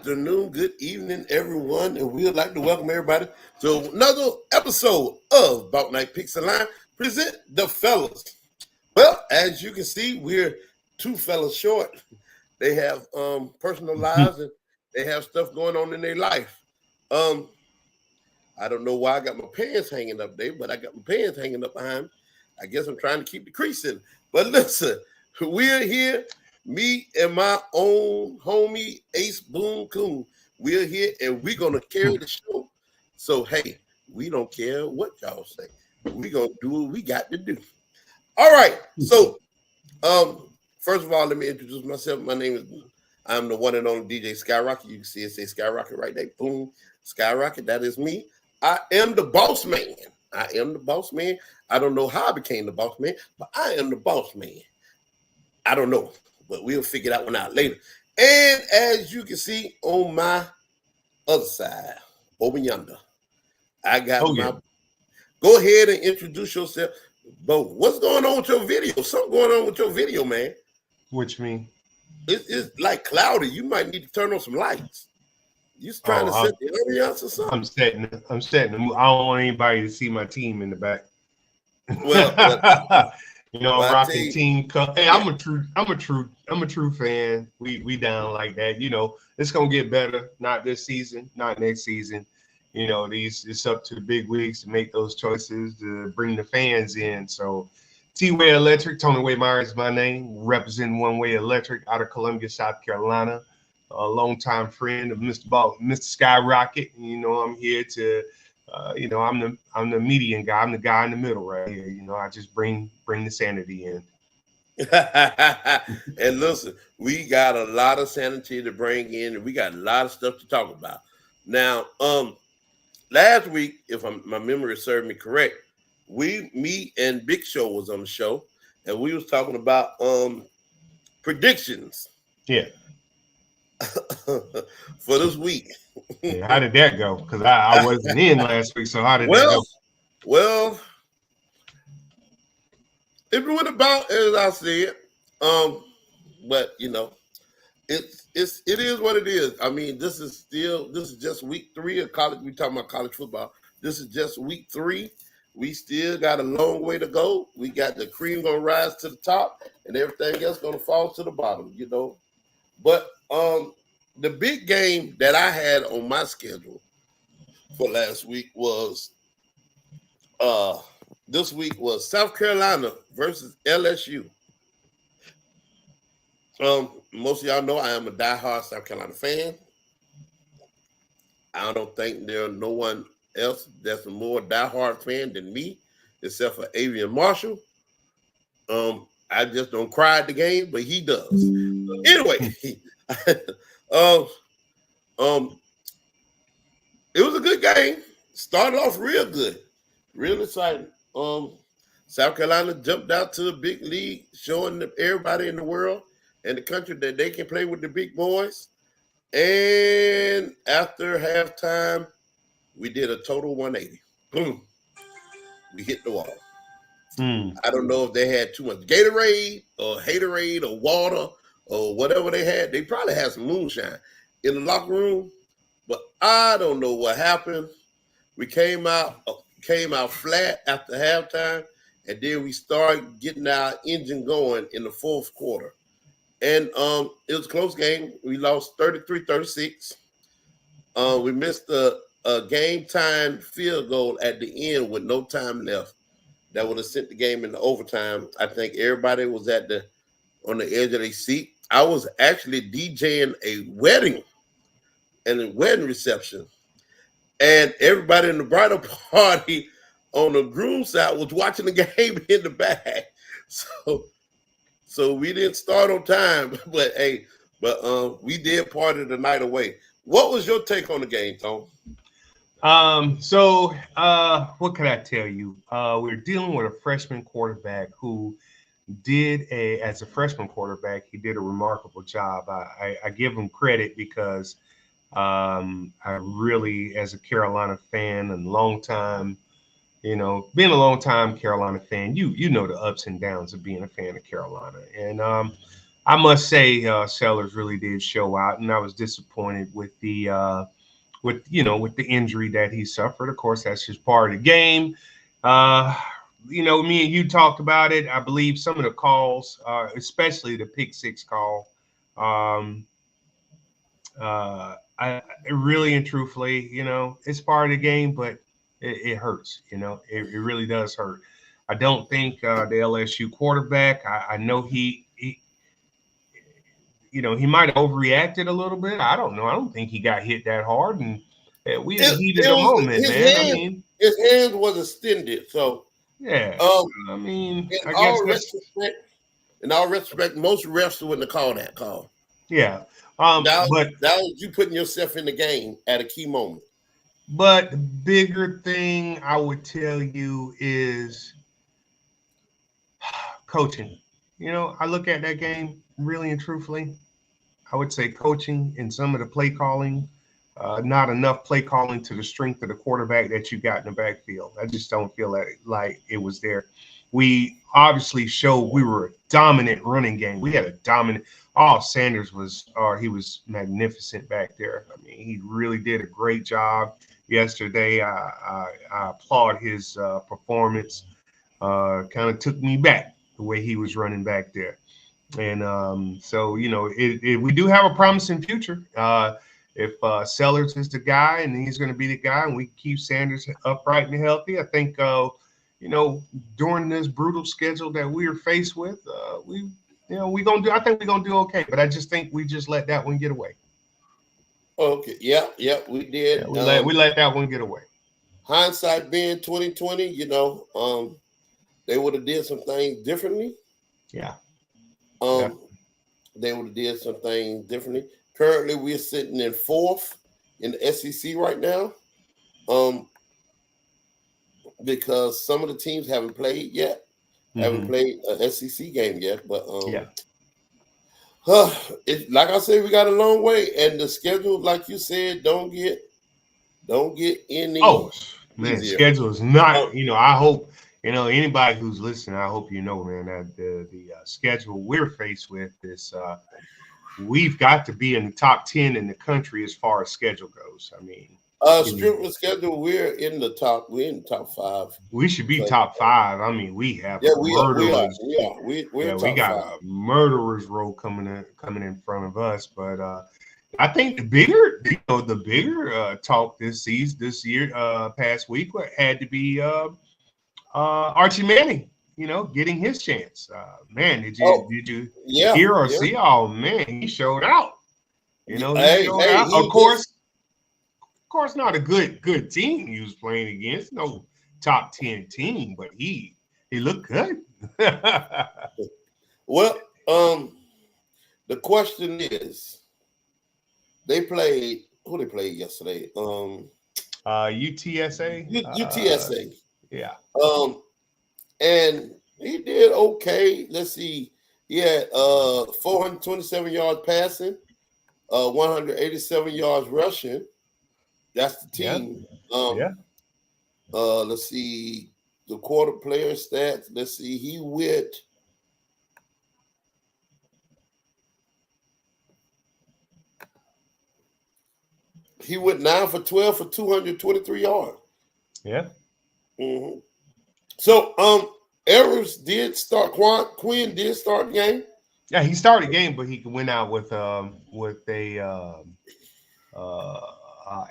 afternoon, good evening, everyone, and we'd like to welcome everybody to another episode of About Night Picks and Line. Present the fellas. Well, as you can see, we're two fellas short. They have personal lives and they have stuff going on in their life. Um, I don't know why I got my pants hanging up there, but I got my pants hanging up behind me. I guess I'm trying to keep the crease in. But listen, we're here, me and my own homie Ace Boom Coon. We're here and we're gonna carry the show. So hey, we don't care what y'all say. We're gonna do what we got to do. All right. So first of all, let me introduce myself. My name is I'm the one and only DJ Skyrocket. You can see it say Skyrocket right there. Boom, Skyrocket. That is me. I am the boss man. I am the boss man. I don't know how I became the boss man, but I am the boss man. I don't know, but we'll figure that one out later. And as you can see on my other side, over yonder, I got my. Go ahead and introduce yourself. Bo, what's going on with your video? Something going on with your video, man. What you mean? It's like cloudy. You might need to turn on some lights. You trying to set the ambiance or something? I'm setting the mood. I don't want anybody to see my team in the back. Well, I'm rocking team cup. Hey, I'm a true fan. We down like that. It's gonna get better. Not this season, not next season. It's up to the big wigs to make those choices to bring the fans in. So T-Way Electric, Tony Way Myers is my name, representing One Way Electric out of Columbia, South Carolina. A longtime friend of Mr. Skyrocket. I'm here to, I'm the median guy. I'm the guy in the middle right here. I just bring the sanity in. And listen, we got a lot of sanity to bring in, and we got a lot of stuff to talk about. Now, last week, if my memory served me correct, me and Big Show was on the show, and we was talking about predictions. Yeah. For this week. Yeah, how did that go? Because I wasn't in last week, so how did that go? Well, it went about as I said. But it is what it is. I mean, this is just week 3 of college. We talking about college football. This is just week 3. We still got a long way to go. We got the cream gonna rise to the top, and everything else gonna fall to the bottom. But the big game that I had on my schedule for last week was this week was South Carolina versus LSU. Most of y'all know I am a diehard South Carolina fan. I don't think there's no one else that's a more diehard fan than me, except for Avian Marshall. I just don't cry at the game, but he does. Anyway, it was a good game. Started off real good, real exciting. South Carolina jumped out to the big league, showing everybody in the world and the country that they can play with the big boys. And after halftime, we did a total 180. Boom. We hit the wall. I don't know if they had too much Gatorade or Haterade or water or whatever they had. They probably had some moonshine in the locker room, but I don't know what happened. We came out flat after halftime, and then we started getting our engine going in the fourth quarter. And it was a close game. We lost 33-36. We missed a game-time field goal at the end with no time left. That would have sent the game into overtime. I think everybody was on the edge of their seat. I was actually DJing a wedding and a wedding reception. And everybody in the bridal party on the groom side was watching the game in the back. So we didn't start on time, but we did party the night away. What was your take on the game, Tom? What can I tell you? We're dealing with a freshman quarterback who as a freshman quarterback, he did a remarkable job. I give him credit because I really, as a Carolina fan and being a long time Carolina fan, you know the ups and downs of being a fan of Carolina. And I must say, Sellers really did show out, and I was disappointed with the with the injury that he suffered. Of course, that's just part of the game. Me and you talked about it. I believe some of the calls, especially the pick six call, I really and truthfully, it's part of the game, but it hurts. It really does hurt. I don't think the LSU quarterback. I know he he might have overreacted a little bit. I don't know. I don't think he got hit that hard, and we in the heat of the moment, man. His hands was extended, so yeah. I mean, in all respect, most refs wouldn't have called that call. Yeah. That was you putting yourself in the game at a key moment. But the bigger thing I would tell you is coaching. I look at that game really and truthfully. I would say coaching and some of the play calling, not enough play calling to the strength of the quarterback that you got in the backfield. I just don't feel like it was there. We obviously showed we were a dominant running game. We had a dominant. Sanders was magnificent back there. I mean, he really did a great job yesterday. I applaud his performance. Kind of took me back the way he was running back there. And so, we do have a promising future. If Sellers is the guy and he's going to be the guy and we keep Sanders upright and healthy, I think, during this brutal schedule that we are faced with, I think we're going to do okay. But I just think we just let that one get away. Okay. Yeah, we did. Yeah, we let that one get away. Hindsight being 2020, they would have did some things differently. Yeah. They would have did some things differently. Currently, we're sitting in 4th in the SEC right now, because some of the teams haven't played yet, haven't played an SEC game yet. But like I said, we got a long way, and the schedule, like you said, don't get any. Oh man, easier. Schedule is not. I hope. Anybody who's listening, I hope man, that the schedule we're faced with is we've got to be in the top 10 in the country as far as schedule goes. I mean, strictly schedule, we're in the top 5. We should be top 5. I mean, we have murderers. We got a murderers row coming in front of us. But I think the bigger talk this year, past week had to be Archie Manning, getting his chance. Man, did you hear or see? Oh man, he showed out. He showed out. Of course, not a good team he was playing against. No top 10 team, but he looked good. Well, the question is, who they played yesterday? UTSA. UTSA. Yeah. And he did okay. Let's see. He had 427 yards passing, 187 yards rushing. That's the team. Let's see the quarter player stats. Let's see. He went 9 for 12 for 223 yards. Yeah. Mm-hmm. So, Evers did start. Quinn did start the game. Yeah, he started the game, but he went out with a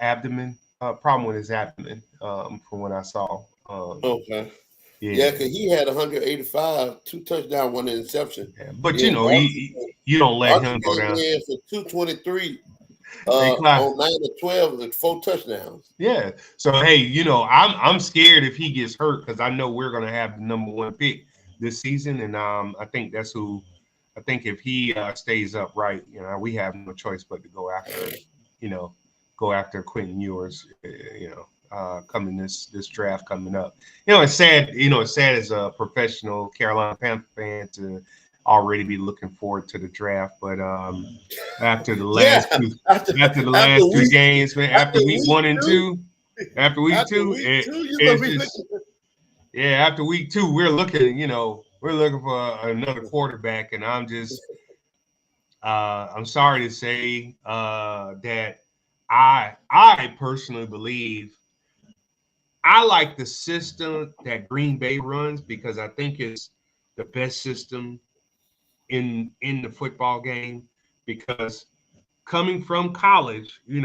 abdomen problem with his abdomen. From what I saw. Okay. Yeah, because he had 185, 2 touchdowns, 1 interception. Yeah, but you don't let him go down for 223. On 9 to 12 and 4 touchdowns. Yeah. So hey, I'm scared if he gets hurt because I know we're gonna have the number 1 pick this season, and I think that's who. I think if he stays upright, we have no choice but to go after Quentin Ewers. Coming this draft coming up. It's sad. It's sad as a professional Carolina Panther fan to already be looking forward to the draft, but after the last two games, man, after week 1 and 2, after week 2, after week 2, we're looking for another quarterback, and I'm just I'm sorry to say that I personally believe I like the system that Green Bay runs because I think it's the best system in the football game. Because coming from college, you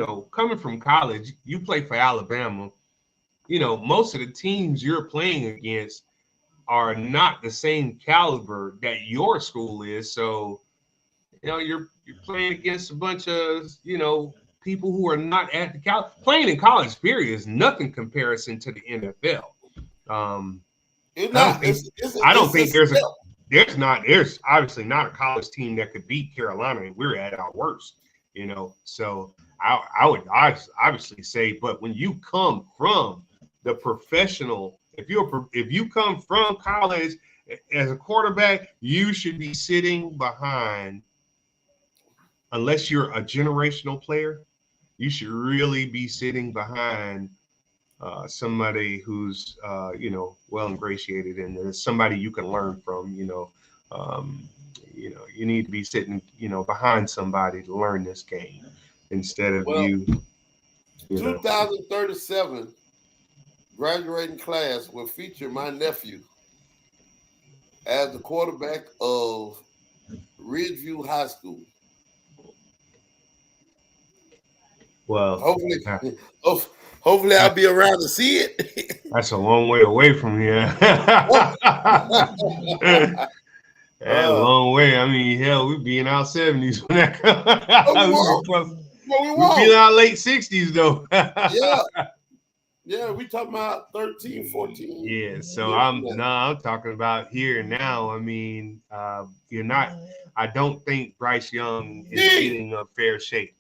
play for Alabama. Most of the teams you're playing against are not the same caliber that your school is. So, you're playing against a bunch of, people who are not at the playing in college period is nothing comparison to the NFL. I don't think there's obviously not a college team that could beat Carolina, and we're at our worst, So I would obviously say, but when you come from the professional, if you come from college as a quarterback, you should be sitting behind, unless you're a generational player, you should really be sitting behind somebody who's well ingratiated and somebody you can learn from. You need to be sitting behind somebody to learn this game instead of you. 2037 graduating class will feature my nephew as the quarterback of Ridgeview High School. Well, hopefully I'll be around to see it. That's a long way away from here. A long way. I mean, hell, we'd be in our 70s when that comes. We'd be in our late 60s, though. Yeah, we talking about 13, 14. Yeah, so I'm talking about here and now. I mean, you're not. I don't think Bryce Young is getting a fair shake.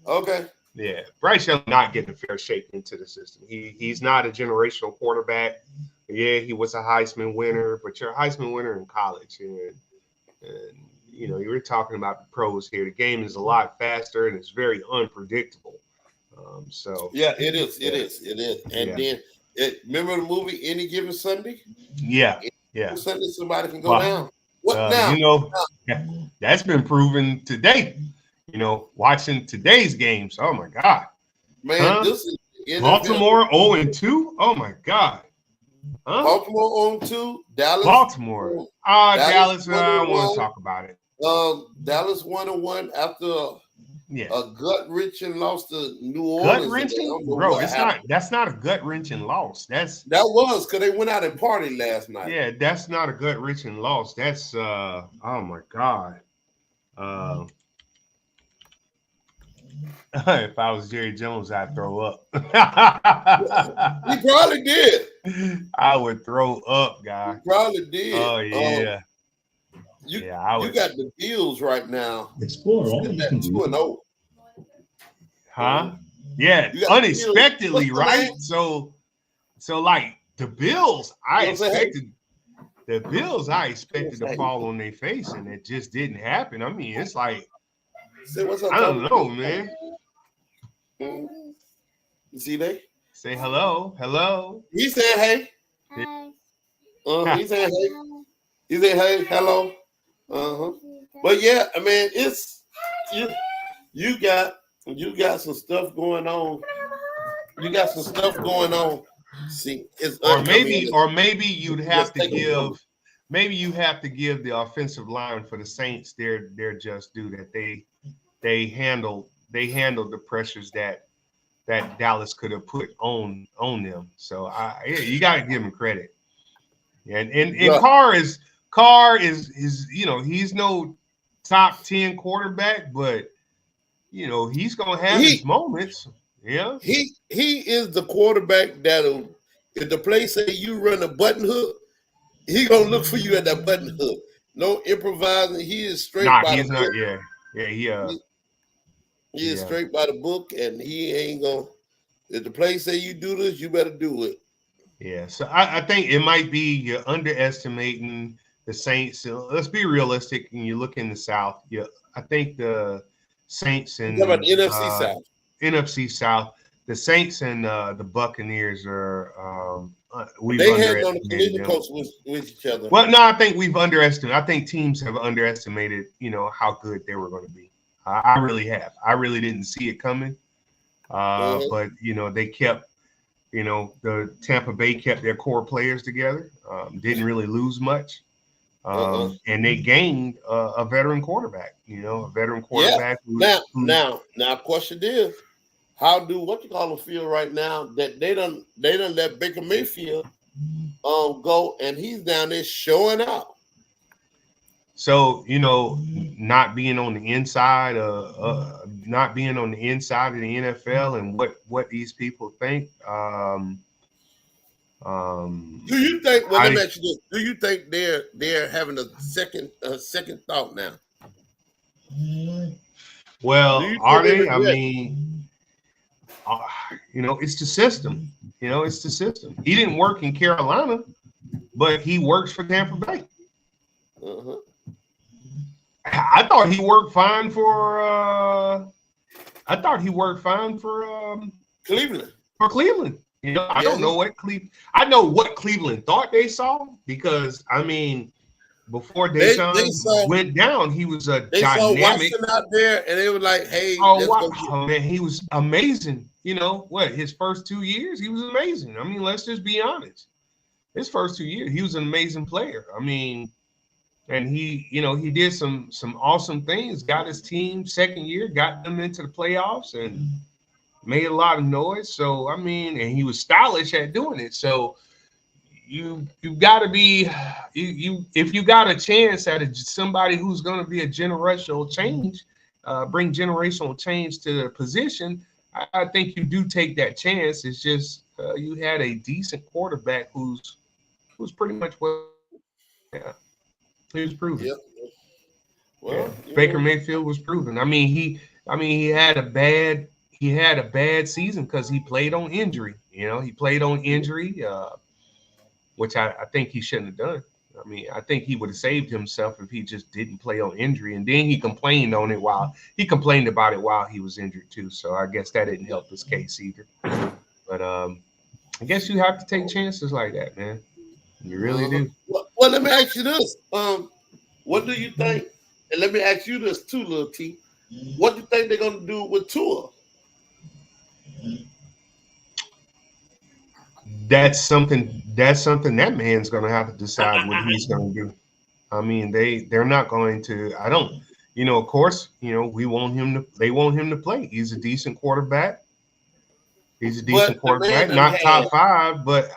Okay. Yeah, Bryce Young not getting a fair shake into the system. He's not a generational quarterback. Yeah, he was a Heisman winner, but you're a Heisman winner in college, and you were talking about the pros here. The game is a lot faster and it's very unpredictable. Yeah, it is. And then remember the movie Any Given Sunday? Yeah. Sunday somebody can go down. What now? That's been proven today. Watching today's games. Oh my God, man! This is Baltimore 0-2. Oh my God, Baltimore 0-2. Dallas. Baltimore. Dallas. I want to talk about it. Dallas 1-1 after a gut wrenching loss to New Orleans. Gut wrenching, bro. That's not a gut wrenching loss. That was because they went out and partied last night. Yeah, that's not a gut wrenching loss. That's oh my God. If I was Jerry Jones, I'd throw up. He probably did. I would throw up, guy. He probably did. Oh yeah. You got the Bills right now. Explore 2-0. Huh? Yeah, unexpectedly, right? So like the Bills, I expected to fall on their face, and it just didn't happen. I mean, it's like I don't know, man. You see they? Say hello. He said hey. Hi. He said hey. He said hey, hello. But yeah, I mean, it's you got some stuff going on. You got some stuff going on. See, or maybe you'd have to give. Maybe you have to give the offensive line for the Saints their just due, that they handled the pressures that Dallas could have put on them. So you got to give him credit. And Carr is he's no top 10 quarterback, but he's gonna have his moments. Yeah, he is the quarterback that'll, if the play say you run a button hook, he gonna look for you at that button hook. No improvising. He is straight by the book. He is straight by the book, and he ain't gonna. If the play say you do this, you better do it. Yeah, so I think it might be you're underestimating the Saints. So let's be realistic. When you look in the South, I think the Saints and How about the NFC South? NFC South, the Saints and the Buccaneers are we've They had on the underestimated collision them. course with each other. Well, no, I think we've underestimated. I think teams have underestimated, how good they were going to be. I really have. I really didn't see it coming. But they kept, the Tampa Bay kept their core players together. Didn't really lose much. And they gained a veteran quarterback. A veteran quarterback. Now, question is, how do feel right now that they done let Baker Mayfield go and he's down there showing out? So not being on the inside of the NFL and what these people think. Do you think? Well, let me ask you this: do you think they're having a second thought now? Well, are they? I mean, it's the system. It's the system. He didn't work in Carolina, but he works for Tampa Bay. I thought he worked fine for. Cleveland. For Cleveland, I don't know what Cleveland. I know what Cleveland thought they saw because before Deshaun went down, he was a they dynamic. Saw Watson out there, and they were like, "Hey, man, he was amazing." His first 2 years, he was amazing. I mean, let's just be honest. His first 2 years, he was an amazing player. I mean, and he did some awesome things. Got his team second year, got them into the playoffs, and made a lot of noise. So and he was stylish at doing it. So you got to be if you got a chance at somebody who's going to be a generational change, bring generational change to the position. I think you do take that chance. It's just you had a decent quarterback who's pretty much he was proven. Yep. Well, Baker Mayfield was proven. He had a bad season because he played on injury. He played on injury, which I think he shouldn't have done. I think he would have saved himself if he just didn't play on injury. And then he complained about it while he was injured too. So I guess that didn't help his case either. But I guess you have to take chances like that, man. You really do. Well, let me ask you this. What do you think? And let me ask you this too, Lil T. What do you think they're going to do with Tua? That's something that man's going to have to decide what he's going to do. They're not going to. I don't. Of course, they want him to play. He's a decent quarterback. Not top five, but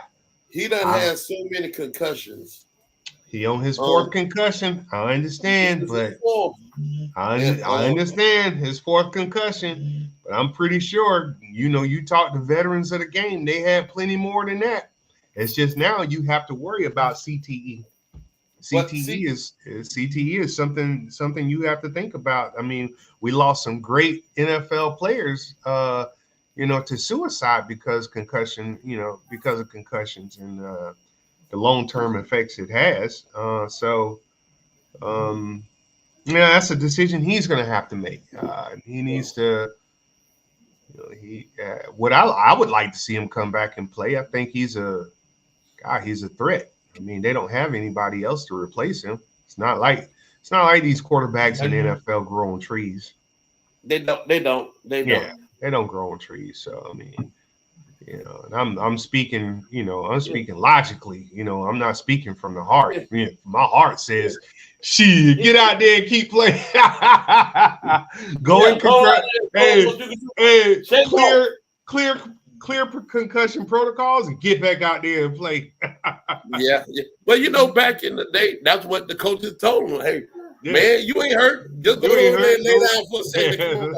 he done had so many concussions. He on his fourth concussion. I understand, but I understand his fourth concussion. But I'm pretty sure, you talk to veterans of the game, they had plenty more than that. It's just now you have to worry about CTE. CTE is something you have to think about. We lost some great NFL players, to suicide because of concussions and the long-term effects it has. That's a decision he's going to have to make. He needs to. What I would like to see him come back and play. I think he's a threat. They don't have anybody else to replace him. It's not like these quarterbacks in the NFL grow on trees. They don't. Yeah, they don't grow on trees. So and I'm speaking. I'm speaking logically. I'm not speaking from the heart. My heart says, "Shit, get out there and keep playing. Go and clear concussion protocols and get back out there and play." Yeah. Well, back in the day, that's what the coaches told them. Hey, man, you ain't hurt. Just go over there and lay down for a second.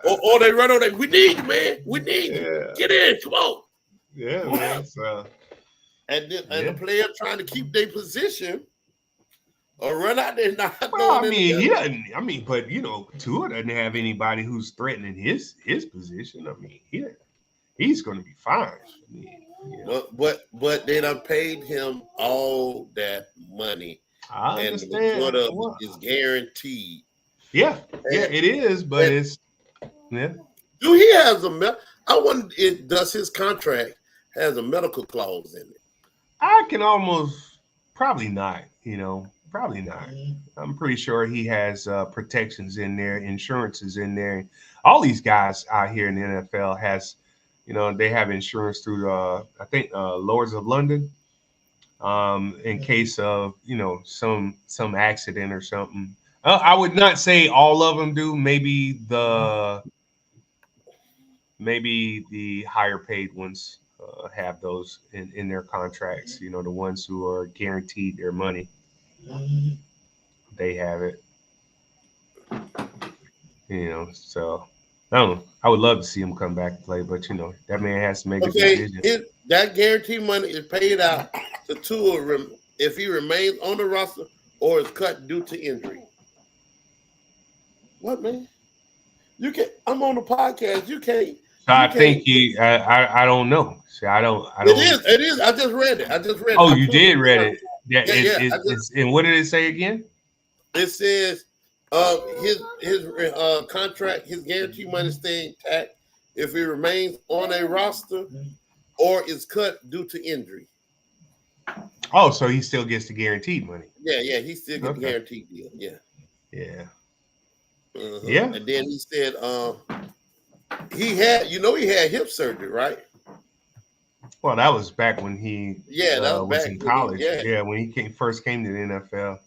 Or they run on that. We need you, man. We need you. Get in. Come on. Yeah, man. So. And the player trying to keep their position or run out there not he doesn't. But Tua doesn't have anybody who's threatening his position. He's going to be fine. But they done paid him all that money. I and understand. What is guaranteed. Yeah, it is, but it's. Do Do he has a I wonder if does his contract has a medical clause in it? I can almost probably not. Probably not. I'm pretty sure he has protections in there, insurances in there. All these guys out here in the NFL has, they have insurance through the I think Lords of London. In case of some accident or something. I would not say all of them do. Maybe the higher paid ones have those in their contracts. The ones who are guaranteed their money, they have it. So I don't know. I would love to see him come back and play, but that man has to make a decision. That guarantee money is paid out to two of them if he remains on the roster or is cut due to injury. What, man? You can't. I'm on the podcast. You can't. I think I don't know. See, I don't. It is. I just read it. Oh, you did read it. Yeah. And what did it say again? It says his contract, his guarantee money staying intact if he remains on a roster or is cut due to injury. Oh, so he still gets the guaranteed money. Yeah, he still gets the guaranteed deal. Yeah. Yeah. And then he said he had hip surgery, right? Well, that was back when he that was in college. When he first came to the NFL.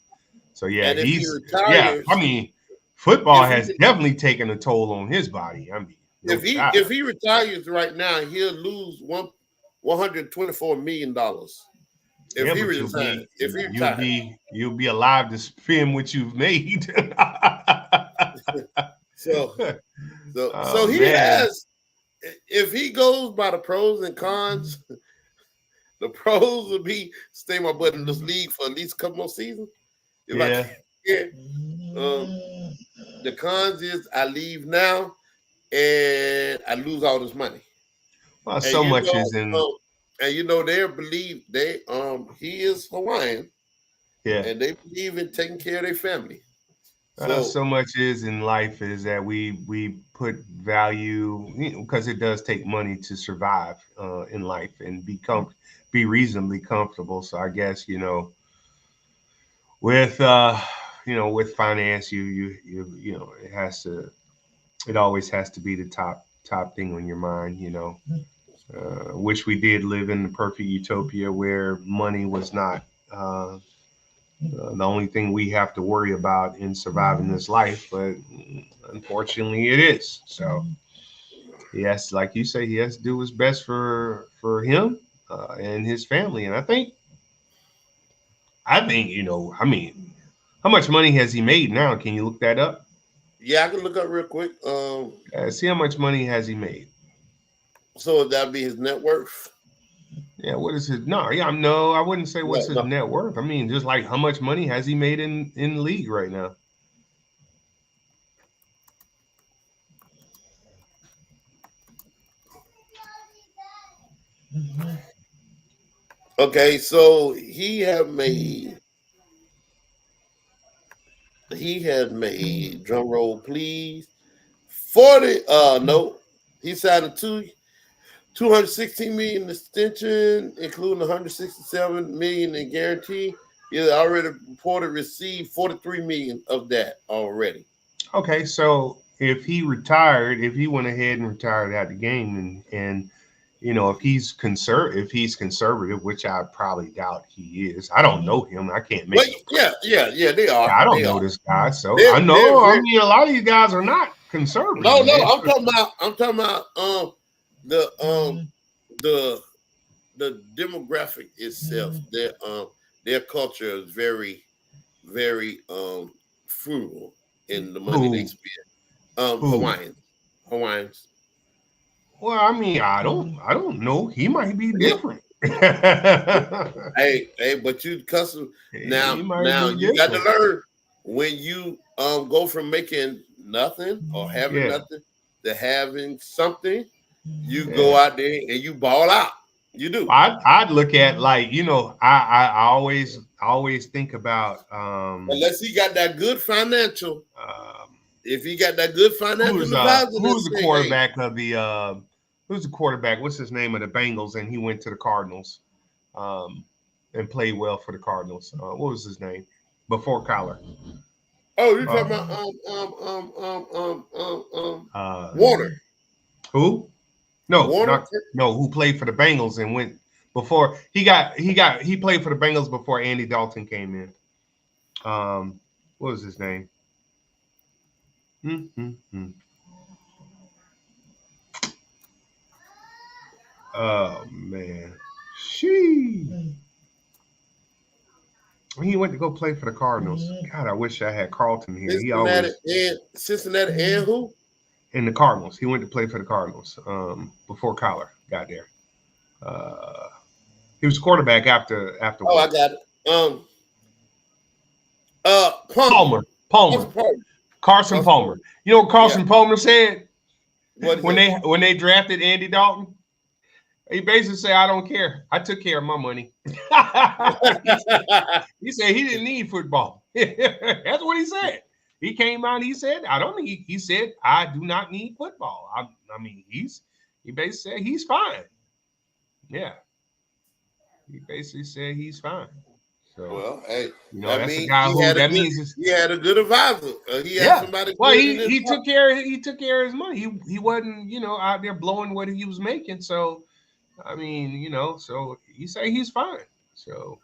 So and he's I mean, football has definitely taken a toll on his body. I mean, if he retires right now, he'll lose $124 million. If he retires, you'll be alive to spend what you've made. so he has. If he goes by the pros and cons, the pros will be stay my butt in this league for at least a couple more seasons. The cons is I leave now and I lose all this money. Well, so much is in. And he is Hawaiian. Yeah. And they believe in taking care of their family. So much is in life is that we put value because it does take money to survive in life and be reasonably comfortable. So I guess with finance it always has to be the top thing on your mind. Wish we did live in the perfect utopia where money was not the only thing we have to worry about in surviving this life, but unfortunately it is. So yes, like you say, he has to do his best for him and his family. And I think, how much money has he made now? Can you look that up? Yeah, I can look up real quick. See how much money has he made. So that'd be his net worth. Yeah, what is his? No, I wouldn't say what's his net worth. I mean, just like how much money has he made in the league right now? Okay, so he has made drum roll please 40. He signed a 216 million extension, including 167 million in guarantee. He already reported received 43 million of that already. Okay, so if he went ahead and retired out the game, and if he's conservative, which I probably doubt he is. I don't know him. I can't make. Yeah, they are. I don't know this guy, so I know. I mean, a lot of these guys are not conservative. No, I'm talking about the demographic itself. Their culture is very, very frugal in the money they spend. Hawaiians. Well, I mean, I don't know. He might be different. hey, but you custom now you got to learn when you go from making nothing or having nothing to having something. You go out there and you ball out. You do. I'd look at I always think about unless he got that good financial. if he got that good financial who's advisor, the quarterback of the who's the quarterback? What's his name of the Bengals? And he went to the Cardinals, and played well for the Cardinals. What was his name before Kyler? Oh, you're talking about Warner. Who? No, Warner? who played for the Bengals and went before he played for the Bengals before Andy Dalton came in. What was his name? Oh man. He went to go play for the Cardinals. God, I wish I had Carlton here. Cincinnati and who? In the Cardinals. He went to play for the Cardinals before Kyler got there. He was quarterback after. Oh, I got it. Palmer. Carson Palmer. You know what Carson Palmer said when they drafted Andy Dalton? He basically said, "I don't care. I took care of my money." He said he didn't need football. That's what he said. He came out. He said, "I don't need." He said, "I do not need football." I mean, he basically said he's fine. Yeah, he basically said he's fine. So, well, hey, that's a guy who that means he had a good advisor. He had somebody. Well, he took care of his money. He wasn't out there blowing what he was making. So, I mean, so you say he's fine. So,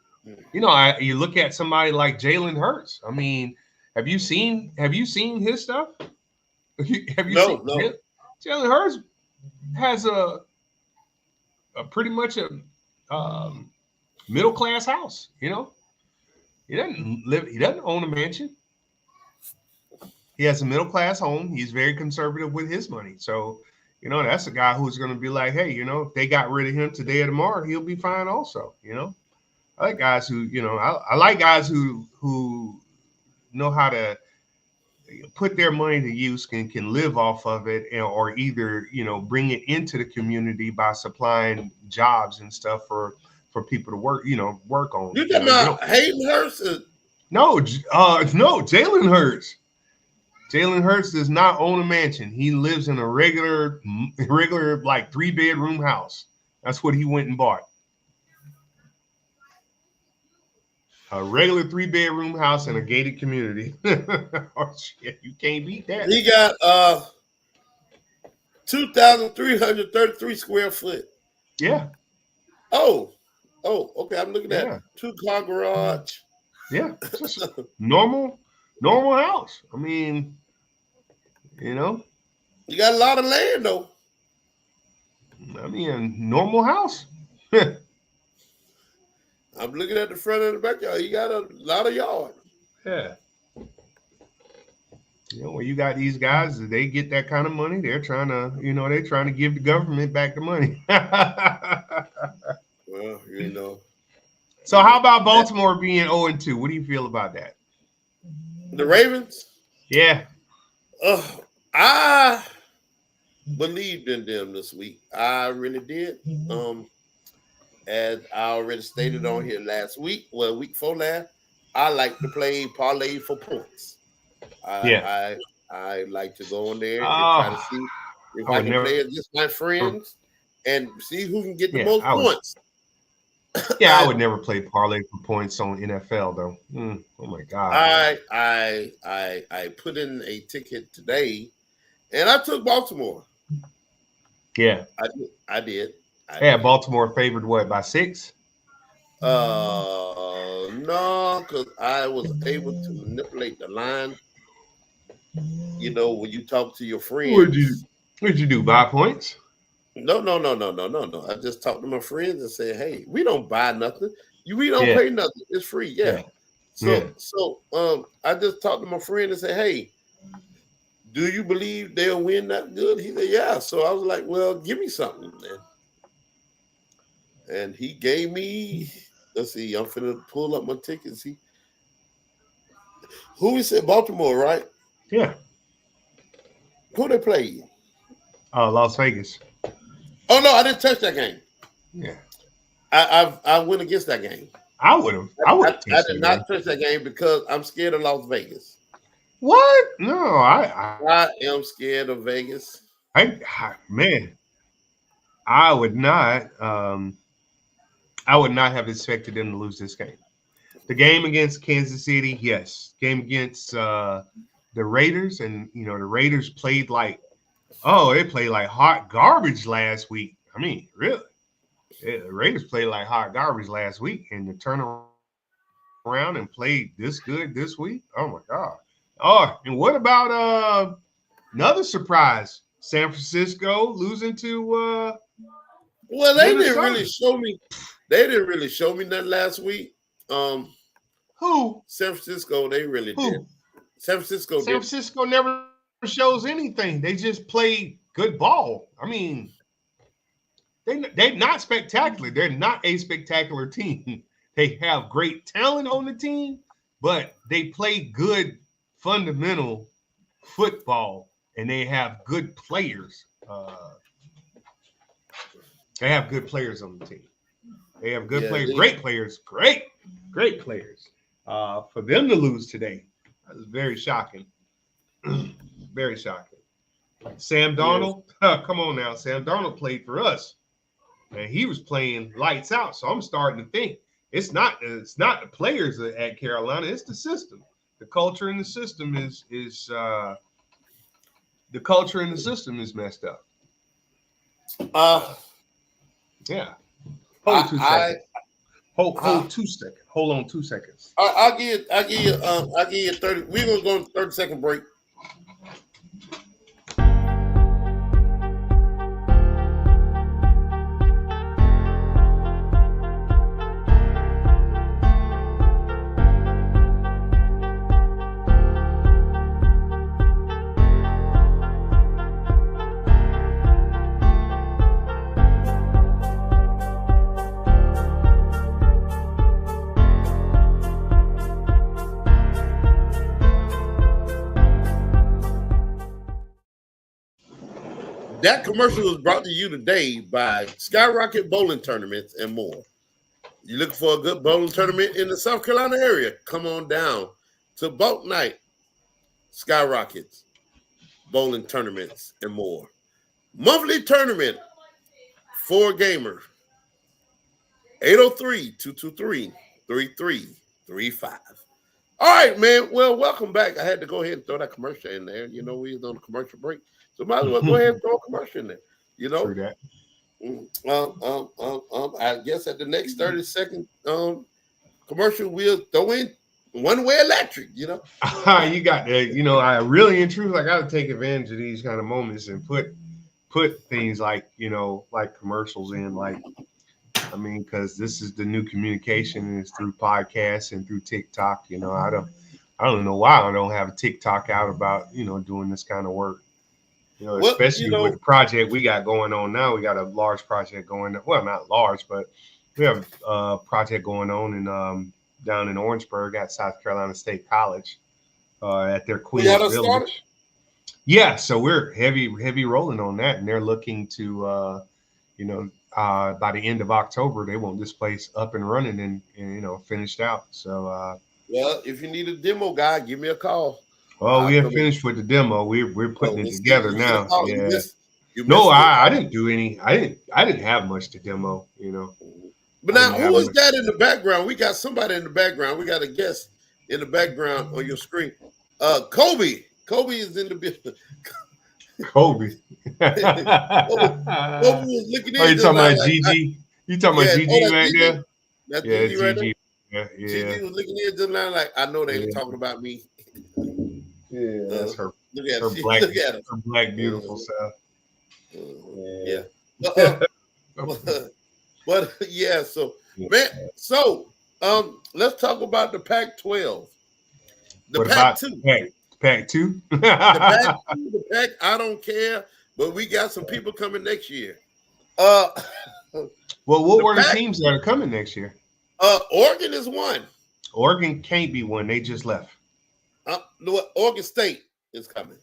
you look at somebody like Jalen Hurts. I mean, have you seen his stuff? Have you seen? No. Jalen Hurts has a pretty much a middle class house. He doesn't own a mansion. He has a middle class home. He's very conservative with his money. So, that's a guy who's going to be like, hey, if they got rid of him today or tomorrow, he'll be fine also. I like guys who, I like guys who know how to put their money to use and can live off of it, or either, bring it into the community by supplying jobs and stuff for people to work on. You talking about Hayden Hurst? No, Jalen Hurts. Jalen Hurts does not own a mansion. He lives in a regular like 3-bedroom house. That's what he went and bought. A regular 3-bedroom house in a gated community. Oh shit, you can't beat that. He got 2,333 square foot. Yeah. Oh, okay. I'm looking at 2-car garage. Yeah, just a normal house. I mean, you got a lot of land though. I mean, normal house. I'm looking at the front of the backyard. You got a lot of yard. Yeah. When you got these guys, they get that kind of money. They're trying to, they're trying to give the government back the money. Well, So how about Baltimore being 0-2? What do you feel about that? The Ravens? Yeah. I believed in them this week. I really did. As I already stated on here last week, week before last, I like to play parlay for points. I like to go on there and try to see if I can play against my friends and see who can get the most points. Yeah, I would never play parlay for points on NFL though. Oh my god! I put in a ticket today, and I took Baltimore. Yeah, I did. Baltimore favored what by 6? No, because I was able to manipulate the line. When you talk to your friends. What'd you do? Buy points? No. I just talked to my friends and said, "Hey, we don't buy nothing. We don't pay nothing. It's free." Yeah. So I just talked to my friend and said, "Hey, do you believe they'll win that good?" He said, "Yeah." So I was like, "Well, give me something, man." And he gave me. Let's see. I'm finna pull up my tickets. See who he said Baltimore, right? Yeah. Who they play? Las Vegas. Oh no, I didn't touch that game. Yeah, I went against that game. I would have. I did not touch that game because I'm scared of Las Vegas. What? No, I am scared of Vegas. Man, I would not. I would not have expected them to lose this game. The game against Kansas City, yes. Game against the Raiders, and the Raiders played like, they played like hot garbage last week. I mean, really, the Raiders played like hot garbage last week, and to turn around and play this good this week, oh my God! Oh, and what about another surprise? San Francisco losing to. Well, they Minnesota. didn't really show me. They didn't really show me nothing last week. Who? San Francisco, they really Who? did. San Francisco never shows anything. They just play good ball. I mean, they're not spectacular. They're not a spectacular team. They have great talent on the team, but they play good fundamental football, and they have good players. They have good players on the team. They have good players, great players, great players. For them to lose today, that was very shocking. Very shocking. Sam Darnold, come on now. Sam Darnold played for us, and he was playing lights out. So I'm starting to think it's not the players at Carolina, it's the system. The culture in the system is messed up. Yeah. Hold 2 seconds. Hold 2 seconds. Hold on 2 seconds. I'll give you 30. We're gonna go on 30-second break. That commercial was brought to you today by Skyrocket Bowling Tournaments and more. You're looking for a good bowling tournament in the South Carolina area? Come on down to Boat Night, Skyrockets, Bowling Tournaments, and more. Monthly tournament for gamers. 803-223-3335. All right, man. Well, welcome back. I had to go ahead and throw that commercial in there. You know, we was on a commercial break. So might as well go ahead and throw a commercial in there. You know, True that. I guess at the next 30-second commercial, we'll throw in one-way electric. You know, you got that. You know, I really and truly, I got to take advantage of these kind of moments and put things like like commercials in. Like, I mean, because this is the new communication, and it's through podcasts and through TikTok. You know, I don't know why I don't have a TikTok out about doing this kind of work. Especially with the project we got going on now. We got a large project going. Well, not large, but we have a project going on in down in Orangeburg at South Carolina State College at their Queens Village. Yeah, so we're heavy rolling on that, and they're looking to by the end of October they want this place up and running and finished out. So well, if you need a demo guy, give me a call. Well, we have finished with the demo. We're putting it together now. Yeah. No, I didn't do any. I didn't have much to demo. But now, who is that in the background? We got somebody in the background. We got a guest in the background on your screen. Kobe. Kobe is in the building. Kobe. Kobe was looking in. Oh, you talking about Gigi? You talking about Gigi right there? That's Gigi right there. Yeah. Gigi was looking in just now like, I know they ain't talking about me. Yeah, that's her. Look at her her. black, Look at her. her black beautiful self. Yeah. But yeah, so man, so let's talk about the Pac-12. The Pac-2. Pac-2? The Pac-2, the Pac, I don't care, but we got some people coming next year. Well, what were the teams that are coming next year? Oregon is one. Oregon can't be one. They just left. Oregon State is coming.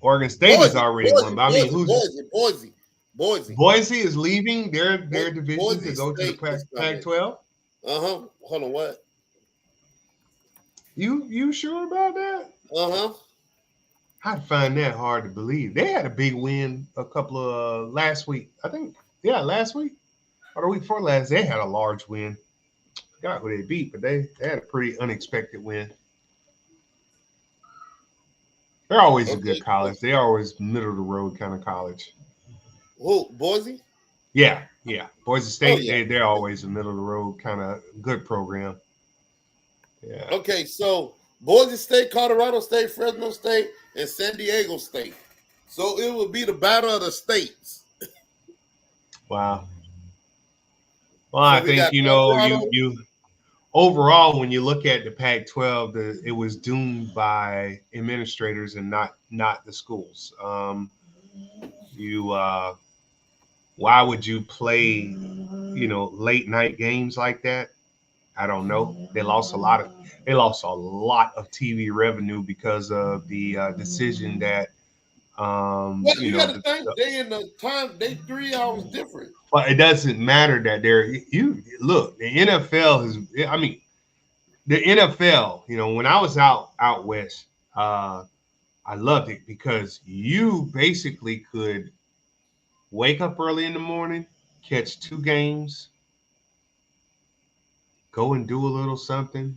Oregon State is already one. But I mean, who's Boise? Boise is leaving their division to go to the Pac-12. Hold on, what? You sure about that? I find that hard to believe. They had a big win a couple of last week. I think, last week or the week before last, they had a large win. I forgot who they beat, but they had a pretty unexpected win. They're always a good college. They're always middle of the road kind of college. Who, Boise? Yeah. Boise State, they're always a middle of the road kind of good program. Yeah. Okay, so Boise State, Colorado State, Fresno State, and San Diego State. So it would be the battle of the states. Wow. Well, I think you overall, when you look at the Pac-12, it was doomed by administrators and not the schools. Why would you play, late night games like that? I don't know. They lost a lot of TV revenue because of the decision that you got to think they 3 hours different. But it doesn't matter that the NFL the NFL, when I was out west, I loved it because you basically could wake up early in the morning, catch 2 games, go and do a little something,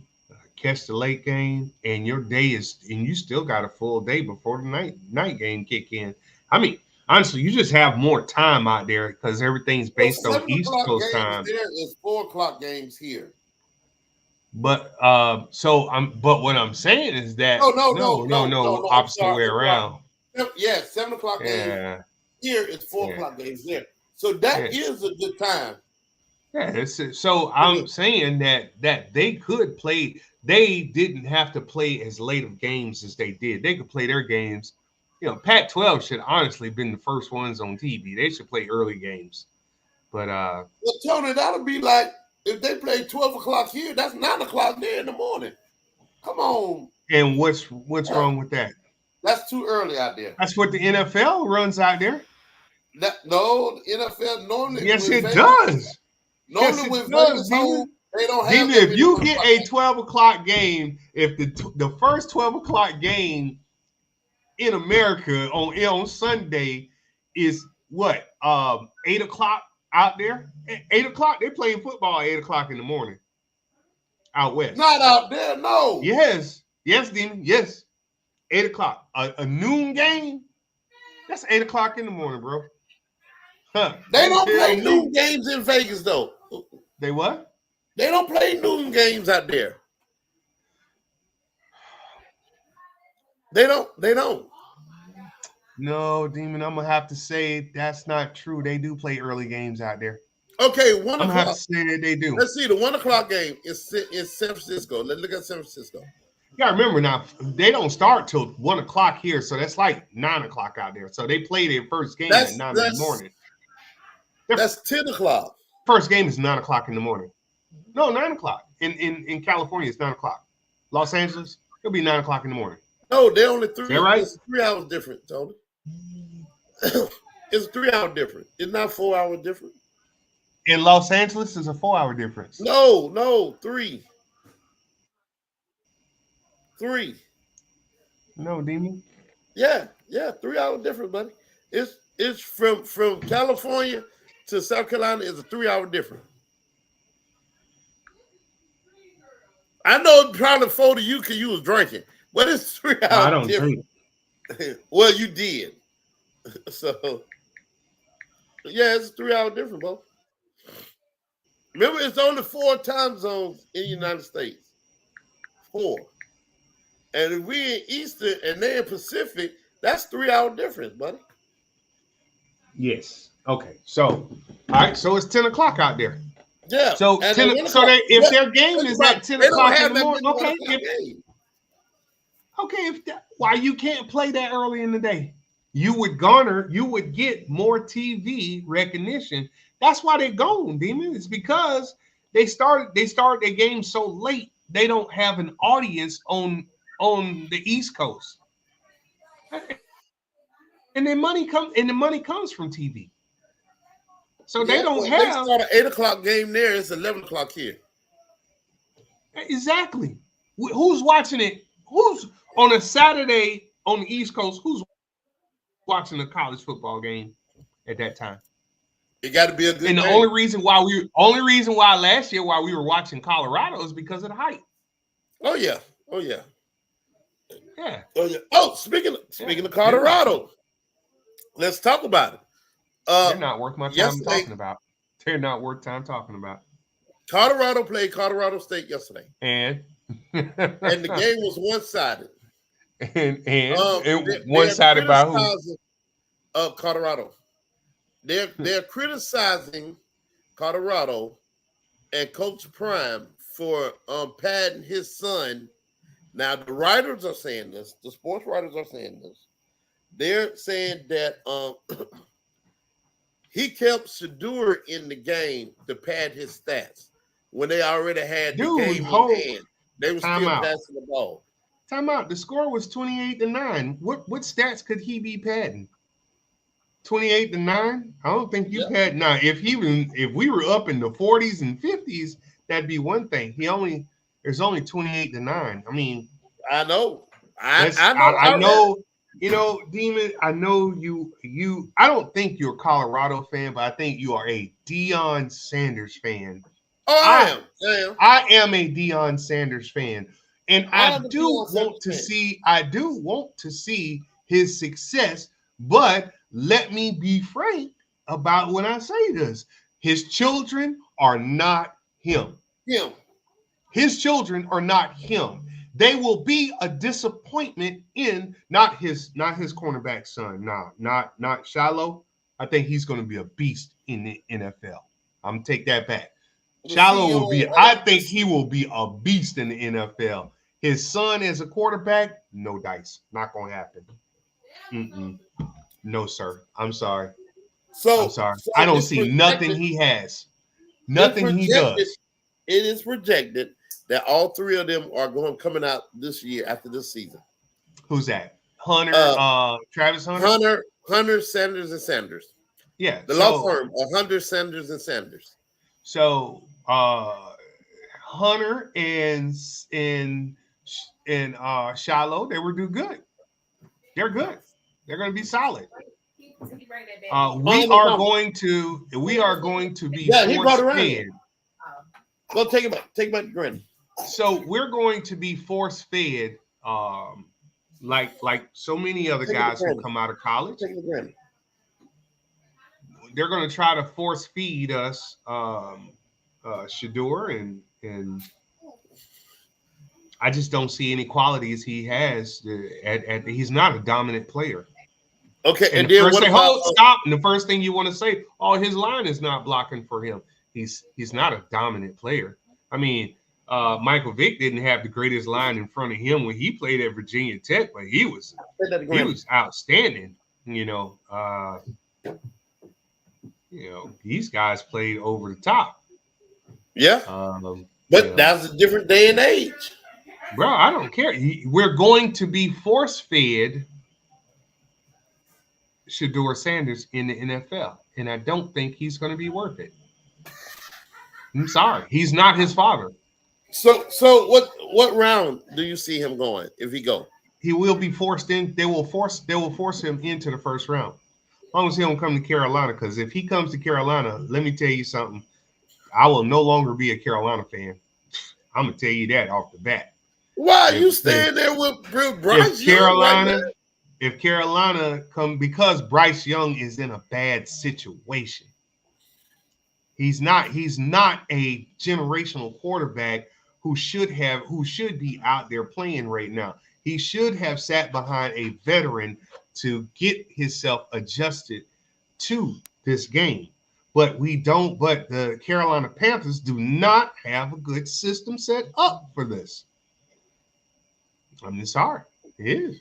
catch the late game, and your day and you still got a full day before the night game kick in. I mean, honestly, you just have more time out there because everything's based on East Coast time. There is 4 o'clock games here. But but what I'm saying is that no, opposite way around. Yeah, 7 o'clock games. Here it's 4 o'clock games there. So that is a good time. Yeah, so I'm saying that they could play. They didn't have to play as late of games as they did. They could play their games. Pac-12 should honestly been the first ones on TV. They should play early games. But well, Tony, that'll be like if they play 12 o'clock here, that's 9 o'clock there in the morning. Come on. And what's wrong with that? That's too early out there. That's what the NFL runs out there. No, the NFL normally. Yes, it does. Normally, when Vegas home, they don't have. If you get a 12 o'clock game, if the first 12 o'clock game in America on Sunday is what 8 o'clock out there. 8 o'clock, they playing football at 8 o'clock in the morning out west. Not out there, no. Yes, Demon. Yes, 8 o'clock. A noon game. That's 8 o'clock in the morning, bro. Huh. They don't play noon games in Vegas, though. They what? They don't play noon games out there. They don't. No, Demon, I'm gonna have to say that's not true. They do play early games out there. Okay, 1 o'clock. I'm gonna have to say that they do. Let's see, the 1 o'clock game is in San Francisco. Let's look at San Francisco. You gotta remember now, they don't start till 1 o'clock here, so that's like 9 o'clock out there. So they play their first game at 9 in the morning. That's 10 o'clock. First game is 9 o'clock in the morning. No, 9 o'clock. In California, it's 9 o'clock. Los Angeles, it'll be 9 o'clock in the morning. No, they're only 3. Is that right? It's 3 hours different, Tony. It's 3 hour different. It's not 4 hours different. In Los Angeles, it's a 4 hour difference. No, 3. 3. No, Demon. Yeah, 3 hour difference, buddy. It's from California to South Carolina is a 3 hour difference. I know probably 4 to you because you was drinking, but it's 3 hours. I don't different. Well, you did. So yeah, it's a 3 hour difference, bro. Remember, it's only 4 time zones in the United States. 4. And if we in Eastern and they in Pacific, that's 3 hour difference, buddy. Yes. Okay. So, all right. So it's 10 o'clock out there. Yeah. So and 10. If their game is at 10 o'clock in the morning, okay. Why you can't play that early in the day? You would get more TV recognition. That's why they're gone, Demon. It's because they started their game so late. They don't have an audience on the East Coast. And the money comes from TV. So they don't have. They start an 8 o'clock game there. It's 11 o'clock here. Exactly. Who's watching it? On a Saturday on the East Coast, who's watching a college football game at that time? It got to be a good And the game. only reason why last year while we were watching Colorado is because of the hype. Oh yeah. Yeah. Oh yeah. Oh, speaking of Colorado, let's talk about it. They're not worth my time talking about. They're not worth time talking about. Colorado played Colorado State yesterday, And and the game was one-sided. And one-sided by who? Colorado. They're criticizing Colorado and Coach Prime for padding his son. Now the writers are saying this. The sports writers are saying this. They're saying that he kept Shedeur in the game to pad his stats when they already had the game in hand. They were still passing the ball. Time out. The score was 28-9. What stats could he be padding? 28-9? I don't think you pad. Now, if we were up in the 40s and 50s, that'd be one thing. There's only 28-9. I mean, I know. I know. You know, Demon, I know you I don't think you're a Colorado fan, but I think you are a Deion Sanders fan. Oh, I am a Deion Sanders fan. And I do want to see his success, but let me be frank about when I say this. His children are not him. His children are not him. They will be a disappointment in not his cornerback son. Not Shiloh. I think he's going to be a beast in the NFL. I'm gonna take that back. Shiloh will be. I think he will be a beast in the NFL. His son as a quarterback, no dice. Not going to happen. No, sir. I'm sorry. I'm sorry. I don't see nothing he has. Nothing he does. It is projected that all three of them are coming out this year after this season. Who's that? Hunter, Travis Hunter? Hunter, Sanders, and Sanders. Yeah. The law firm are Hunter, Sanders, and Sanders. So Hunter and Shiloh, they will do good. They're good. They're going to be solid. We are going to be force-fed. Go take him out. Take him out to Granny. So we're going to be force-fed, like so many other guys who come out of college. They're going to try to force feed us Shedeur, and I just don't see any qualities he has. He's not a dominant player. Okay, and then stop. And the first thing you want to say, his line is not blocking for him. He's not a dominant player. I mean, Michael Vick didn't have the greatest line in front of him when he played at Virginia Tech, but he was outstanding. These guys played over the top. Yeah, but that's a different day and age. Bro, I don't care. We're going to be force-fed Shedeur Sanders in the NFL, and I don't think he's going to be worth it. I'm sorry. He's not his father. So what round do you see him going if he go? He will be forced in. They will force him into the first round. As long as he don't come to Carolina, because if he comes to Carolina, let me tell you something. I will no longer be a Carolina fan. I'm gonna tell you that off the bat. Why are you staying there with Bryce Young? If Carolina come, because Bryce Young is in a bad situation. He's not a generational quarterback who should be out there playing right now. He should have sat behind a veteran to get himself adjusted to this game. But the Carolina Panthers do not have a good system set up for this. I mean, it's hard. It is.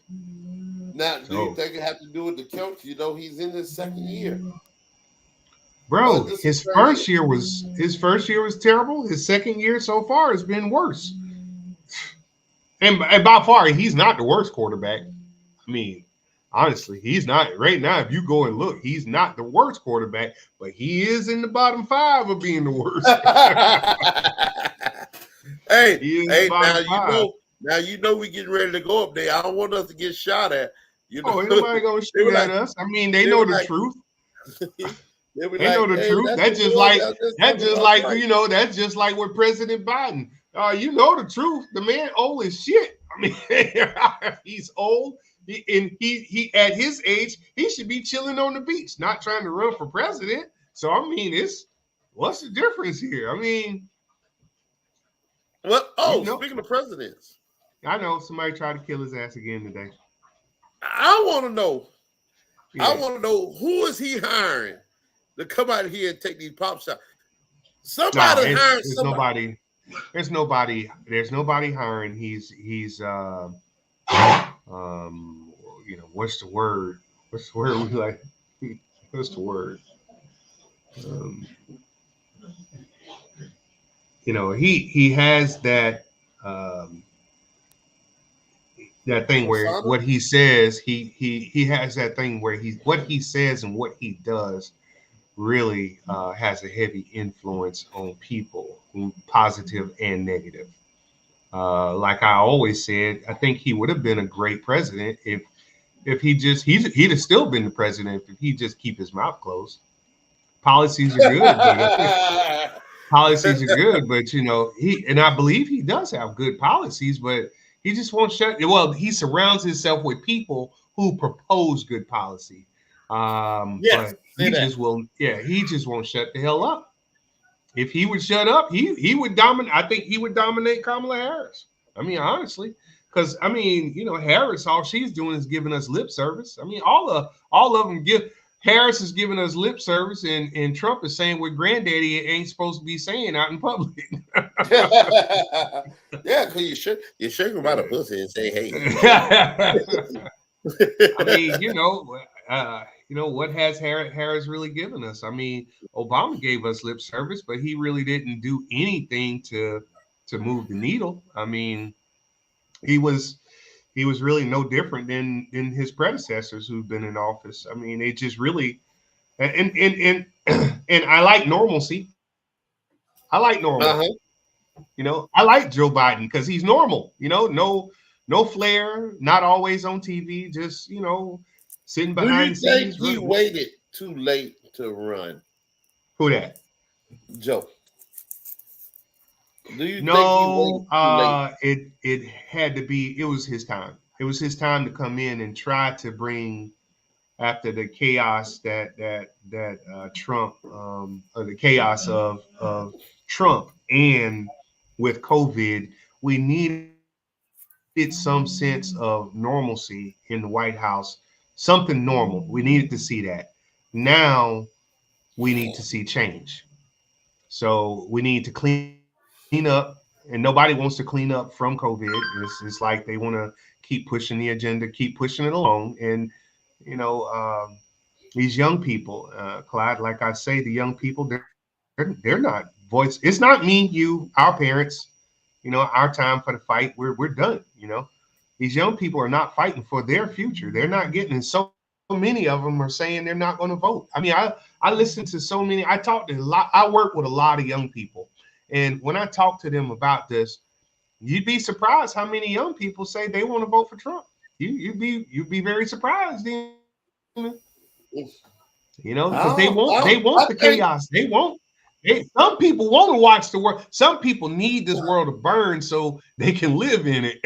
Now, do you think it has to do with the coach? He's in his second year. Bro, his first year was terrible. His second year so far has been worse. And by far, he's not the worst quarterback. I mean, honestly, he's not right now. If you go and look, he's not the worst quarterback, but he is in the bottom 5 of being the worst. Hey, now Now you know we getting ready to go up there. I don't want us to get shot at. You know, Oh, ain't nobody gonna shoot at us. I mean, they know the truth. They know the truth. That's just like you know, that's just like with President Biden. You know the truth. The man old as shit. I mean, he's old. He at his age, he should be chilling on the beach, not trying to run for president. So I mean, what's the difference here? I mean, speaking of presidents, I know somebody tried to kill his ass again today. I want to know. Yeah. I want to know who is he hiring to come out here and take these pop shots. Somebody hiring somebody. There's nobody hiring. He's you know, what's the word we like? What's the word? You know, he has that that thing where what he says, he has that thing where what he says and what he does really has a heavy influence on people, positive and negative. Like I always said, I think he would have been a great president if he'd have still been the president if he just keep his mouth closed. Policies are good, but you know, I believe he does have good policies, but he just won't shut. Well, he surrounds himself with people who propose good policy. Yes, but he just will. Yeah, he just won't shut the hell up. If he would shut up, he would dominate. I think he would dominate Kamala Harris. I mean, honestly, because I mean, you know, Harris, all she's doing is giving us lip service. I mean, all of them give. Harris is giving us lip service, and Trump is saying what Granddaddy ain't supposed to be saying out in public. Yeah, because you shake him by the pussy and say, "Hey." I mean, you know, what has Harris really given us? I mean, Obama gave us lip service, but he really didn't do anything to move the needle. I mean, he was really no different than his predecessors who've been in office. I mean, they just really and I like normalcy. I like normal. Uh-huh. You know, I like Joe Biden because he's normal. You know, no flair, not always on TV, just, you know, sitting behind scenes. Do you think he waited too late to run? Who that? Joe. Do you think it had to be, it was his time. It was his time to come in and try to bring, after the chaos that Trump, or the chaos of Trump and with COVID, we needed some sense of normalcy in the White House, something normal. We needed to see that. Now we need to see change. So we need to clean up, and nobody wants to clean up from COVID. It's like they want to keep pushing the agenda, keep pushing it along. And, you know, these young people, Clyde, like I say, the young people, they're not voice. It's not me, you, our parents, you know, our time for the fight. We're done. You know, these young people are not fighting for their future. They're not getting, and so many of them are saying they're not going to vote. I mean, I listen to so many, I talk to a lot, I work with a lot of young people. And when I talk to them about this, you'd be surprised how many young people say they want to vote for Trump. You'd be very surprised. You know, because they want the chaos. Some people want to watch the world. Some people need this world to burn so they can live in it.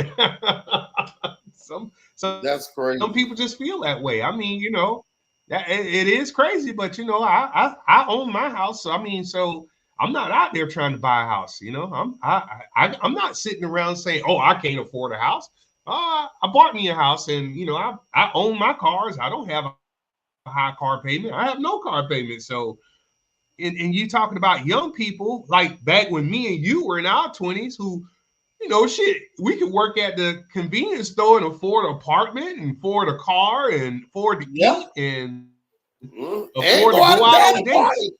That's crazy. Some people just feel that way. I mean, you know, that it is crazy, but you know, I own my house. So I mean, so I'm not out there trying to buy a house. You know, I'm not sitting around saying, "Oh, I can't afford a house." I bought me a house, and you know, I own my cars. I don't have a high car payment. I have no car payment. So, and you talking about young people like back when me and you were in our 20s, who, you know, shit, we could work at the convenience store and afford an apartment and afford a car and afford to eat and afford to go out on dates.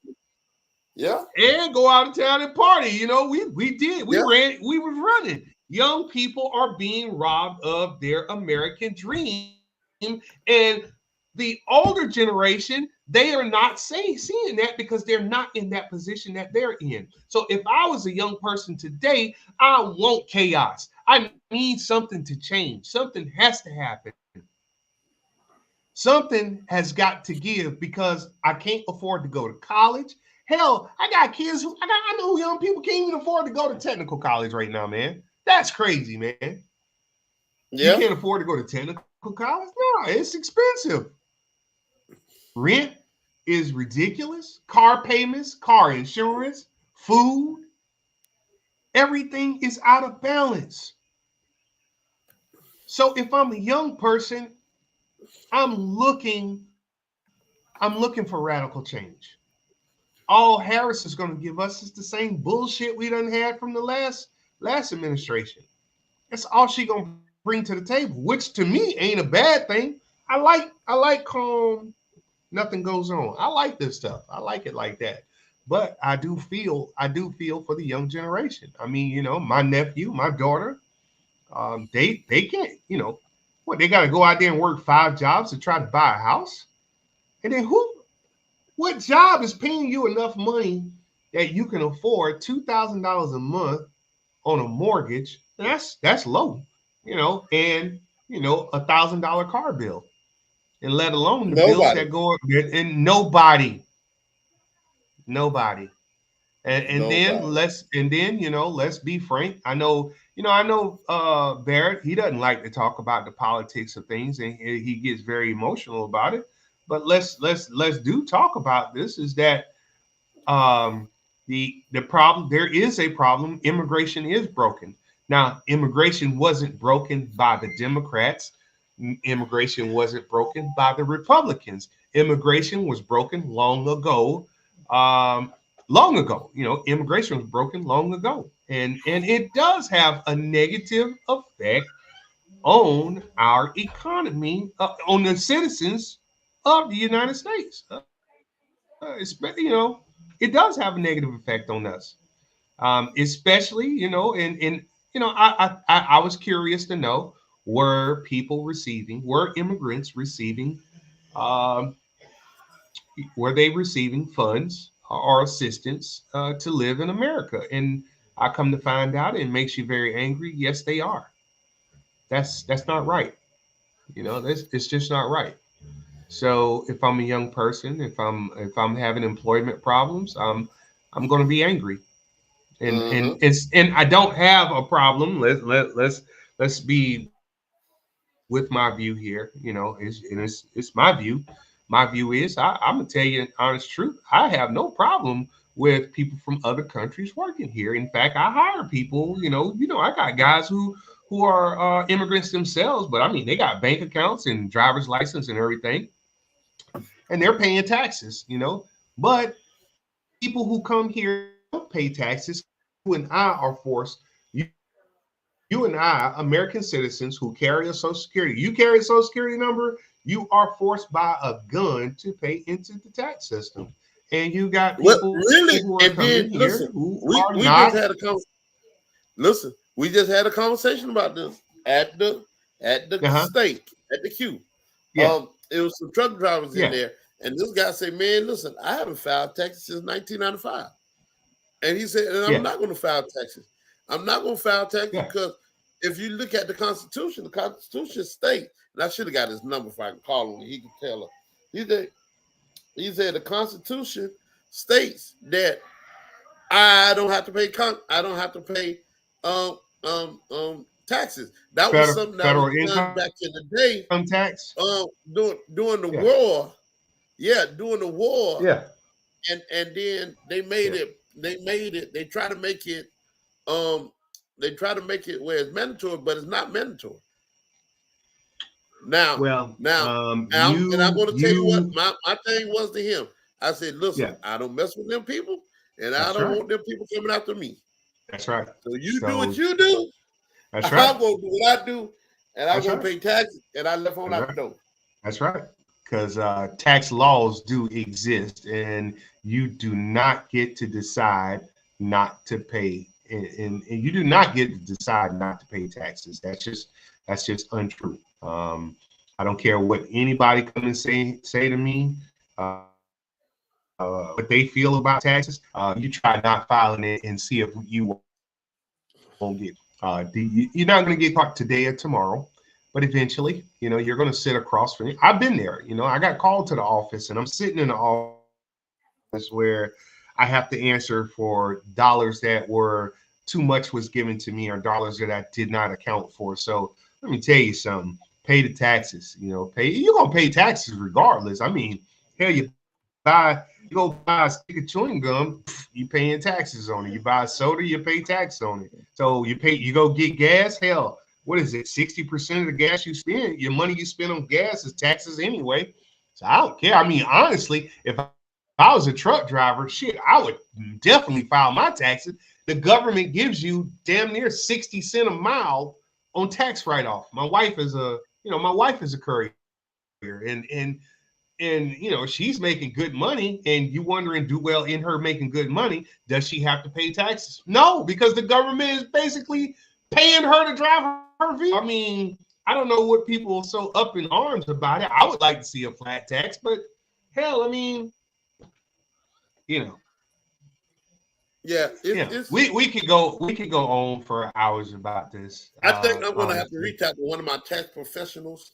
Yeah, and go out of town and party. You know, we was running. Young people are being robbed of their American dream, and the older generation, they are not seeing that because they're not in that position that they're in. So if I was a young person today, I want chaos. I need something to change. Something has to happen. Something has got to give because I can't afford to go to college. Hell, I got kids I know young people can't even afford to go to technical college right now, man. That's crazy, man. Yeah. You can't afford to go to technical college? No, it's expensive. Rent is ridiculous. Car payments, car insurance, food, everything is out of balance. So if I'm a young person, I'm looking for radical change. All Harris is going to give us is the same bullshit we done had from the last administration. That's all she going to bring to the table, which to me ain't a bad thing. I like calm, nothing goes on. I like this stuff. I like it like that. But I do feel for the young generation. I mean, you know, my nephew, my daughter, they can't, you know, what, they got to go out there and work 5 jobs to try to buy a house? And then what job is paying you enough money that you can afford $2,000 a month on a mortgage? That's low, you know, and you know, $1,000 car bill, and let alone the bills that go up. And nobody. And then you know, let's be frank. I know Barrett, he doesn't like to talk about the politics of things, and he gets very emotional about it. But let's do talk about this. Is that the problem? There is a problem. Immigration is broken. Now, immigration wasn't broken by the Democrats. Immigration wasn't broken by the Republicans. Immigration was broken long ago. You know, immigration was broken long ago, and it does have a negative effect on our economy, on the citizens of the United States. You know, it does have a negative effect on us, especially, you know, and you know, I was curious to know, were immigrants receiving, were they receiving funds or assistance to live in America? And I come to find out, it makes you very angry. Yes, they are. That's not right. You know, it's just not right. So if I'm a young person, if I'm having employment problems, I'm going to be angry, and I don't have a problem. Let's be with my view here. You know, it's my view. My view is I'm gonna tell you an honest truth. I have no problem with people from other countries working here. In fact, I hire people. You know, I got guys who are immigrants themselves, but I mean, they got bank accounts and driver's license and everything, and they're paying taxes. You know, but people who come here don't pay taxes. You and I are forced. You and I, American citizens who carry a Social Security, you carry a Social Security number, you are forced by a gun to pay into the tax system. And you got people who are coming here who are not. We just had a conversation about this at the stake, at the queue. Yeah. It was some truck drivers in there, and this guy said, "Man, listen, I haven't filed taxes since 1995," and he said, "And I'm not going to file taxes. I'm not going to file taxes because if you look at the Constitution states, and I should have got his number if I can call him, he can tell her. He said the Constitution states that I don't have to pay taxes. That was something that was done back in the day. Income tax. During the war. Yeah, during the war. Yeah. And then they made it. They try to make it. They try to make it where it's mandatory, but it's not mandatory. Now, and I'm going to tell you what my thing was to him. I said, listen, I don't mess with them people, and I don't want them people coming after me. That's right. So you do what you do. That's right. I'm going to do what I do, and I'm going to pay taxes, and I left on out the door. That's right. Because tax laws do exist, and you do not get to decide not to pay. And you do not get to decide not to pay taxes. That's just untrue. I don't care what anybody come and say to me, what they feel about taxes. You try not filing it and see if you won't get. You're not going to get caught today or tomorrow, but eventually, you're going to sit across from me. I've been there. I got called to the office, and I'm sitting in the office where I have to answer for dollars that were too much was given to me or dollars that I did not account for. So let me tell you something. Pay the taxes. You're going to pay taxes regardless. I mean, hell, you go buy a stick of chewing gum, you paying taxes on it. You buy a soda, you pay tax on it. So you go get gas, hell, what is it? 60% of the gas you spend, your money you spend on gas is taxes anyway. So I don't care. I mean, honestly, if I was a truck driver, shit, I would definitely file my taxes. The government gives you damn near 60 cents a mile on tax write-off. My wife is a courier, and she's making good money, and you wondering, in her making good money, does she have to pay taxes? No, because the government is basically paying her to drive her vehicle. I mean, I don't know what people are so up in arms about it. I would like to see a flat tax, but hell, I mean, Yeah, we could go on for hours about this. I think I'm gonna have to reach out to one of my tax professionals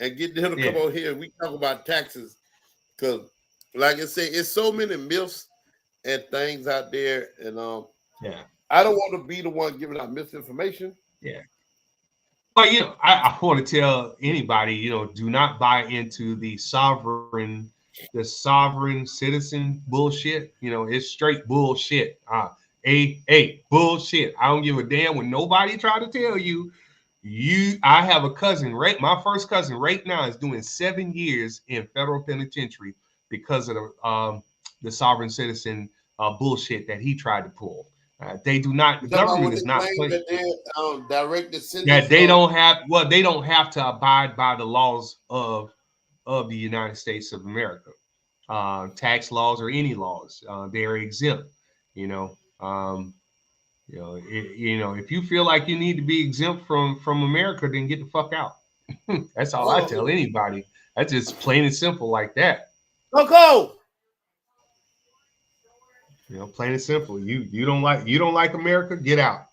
and get them to come on here and we talk about taxes, because, like I say, it's so many myths and things out there, and I don't want to be the one giving out misinformation. Yeah. But I want to tell anybody, do not buy into the sovereign citizen bullshit. It's straight bullshit. Bullshit. I don't give a damn when nobody try to tell you. I have a cousin, right? My first cousin right now is doing 7 years in federal penitentiary because of the sovereign citizen bullshit that he tried to pull. They do not. The government is not playing. They don't have to abide by the laws of the United States of America, tax laws or any laws. They're exempt. If you feel like you need to be exempt from America, then get the fuck out. That's all I tell anybody. That's just plain and simple like that. Go. Plain and simple. You don't like America, get out.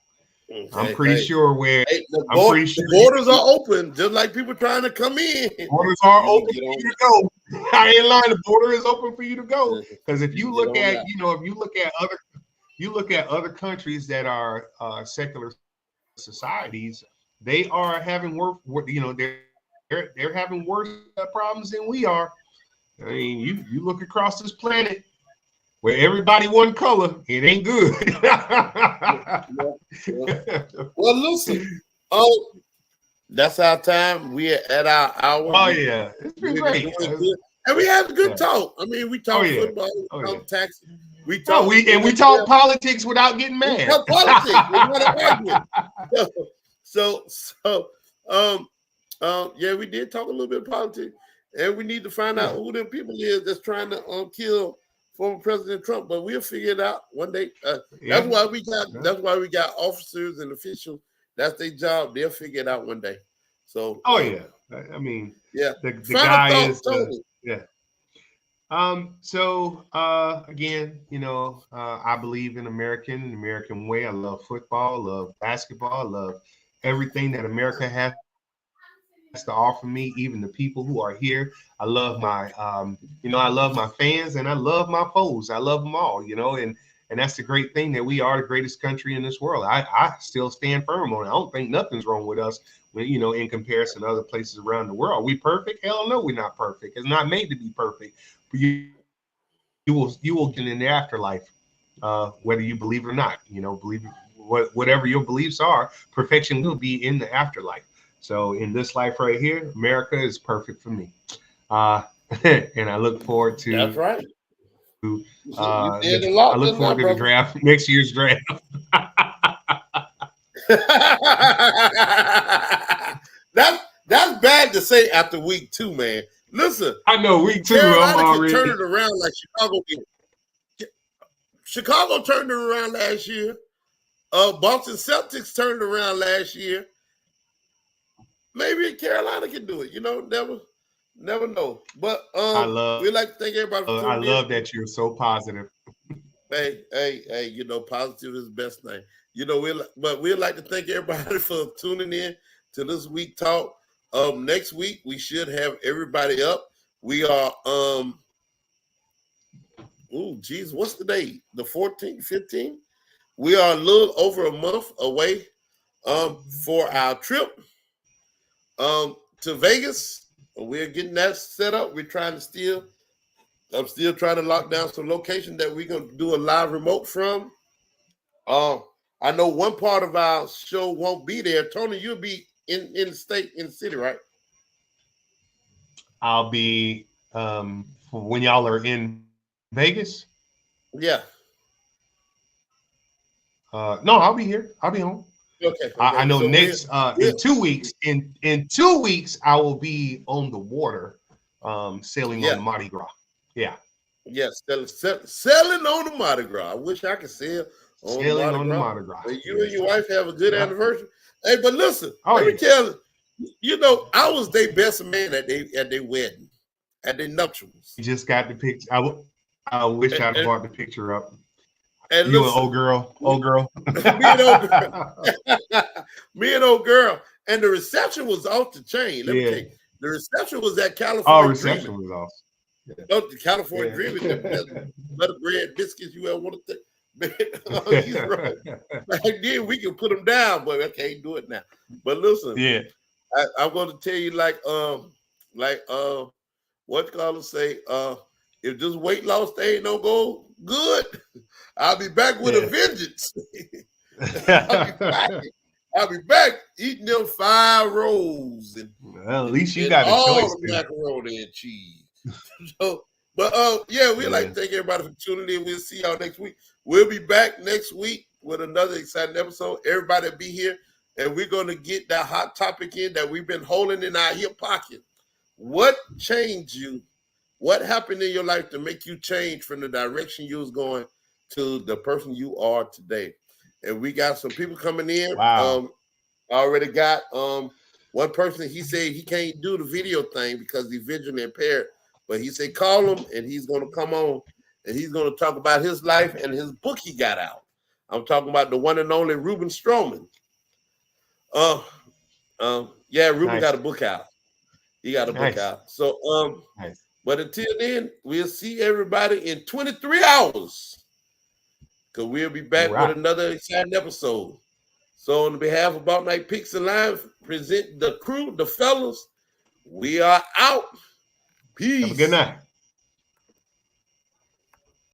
Okay, I'm pretty sure the borders are open, just like people trying to come in. Borders are open for you to go. I ain't lying. The border is open for you to go. Because if you look at, you look at other countries that are secular societies, they are having worse. They're having worse problems than we are. I mean, you look across this planet where everybody one color, it ain't good. Well, listen. That's our time. We're at our hour. Oh yeah, it's been great. And we had a good talk. I mean, we talk football, we talk taxes. We talk politics without getting mad. We talk politics. We did talk a little bit of politics, and we need to find out who them people is that's trying to kill former President Trump. But we'll figure it out one day. That's why we got officers and officials. That's their job. They'll figure it out one day. So. I mean, the guy is. Again, I believe in the American way. I love football, love basketball, love everything that America has to offer me, even the people who are here. I love my, I love my fans and I love my foes. I love them all, and that's the great thing, that we are the greatest country in this world. I still stand firm on it. I don't think nothing's wrong with us, in comparison to other places around the world. Are we perfect? Hell no, we're not perfect. It's not made to be perfect. But you will get in the afterlife, whether you believe or not. Believe whatever your beliefs are. Perfection will be in the afterlife. So in this life right here, America is perfect for me, and I look forward to. That's right. I look forward to the draft, next year's draft. That's bad to say after week 2, man. Listen, I know week 2. Carolina can turn it around like Chicago did. Chicago turned it around last year. Boston Celtics turned it around last year. Maybe Carolina can do it. Never know. But we like to thank everybody for I love that you're so positive. Hey, positive is the best thing. We'd like to thank everybody for tuning in to this week talk. Next week we should have everybody up. We are what's the date? The 14th, 15th? We are a little over a month away for our trip to Vegas. We're getting that set up. I'm still trying to lock down some location that we're gonna do a live remote from. I know one part of our show won't be there. Tony, you'll be in the state, in the city, right? I'll be when y'all are in Vegas. Yeah. No, I'll be here. I'll be home. Okay. I know so next in 2 weeks. In 2 weeks, I will be on the water, sailing on the Mardi Gras. Yeah. Yes, selling on the Mardi Gras. I wish I could sail on the Mardi Gras. You and your wife have a good anniversary. Hey, but listen, let me tell you, I was their best man at their wedding, at their nuptials. You just got the picture. I wish I'd brought the picture up. And you listen, and old girl. Me and old girl. And the reception was off the chain. Let me tell you, the reception was at California. Oh, reception was off. Yeah. Oh, the California Dreaming, the best butter bread biscuits you ever want to think. He's right. Back then we can put them down, but I can't do it now. But listen, I'm going to tell you what Carlos say, if this weight loss thing don't go good, I'll be back with a vengeance. I'll be back eating them 5 rolls and at least you got a choice. Macaroni and cheese. We'd like to thank everybody for tuning in. We'll see y'all next week. We'll be back next week with another exciting episode. Everybody be here, and we're going to get that hot topic in that we've been holding in our hip pocket. What changed you? What happened in your life to make you change from the direction you was going to the person you are today? And we got some people coming in. Wow. I already got one person. He said he can't do the video thing because he's visually impaired. But he said call him, and he's going to come on, and he's going to talk about his life and his book he got out. I'm talking about the one and only Ruben Stroman. Ruben got a book out. He got a book out. So, but until then, we'll see everybody in 23 hours because we'll be back with another exciting episode. So, on behalf of About Night Picks and Live, present the crew, the fellas. We are out. Peace. Have a good night.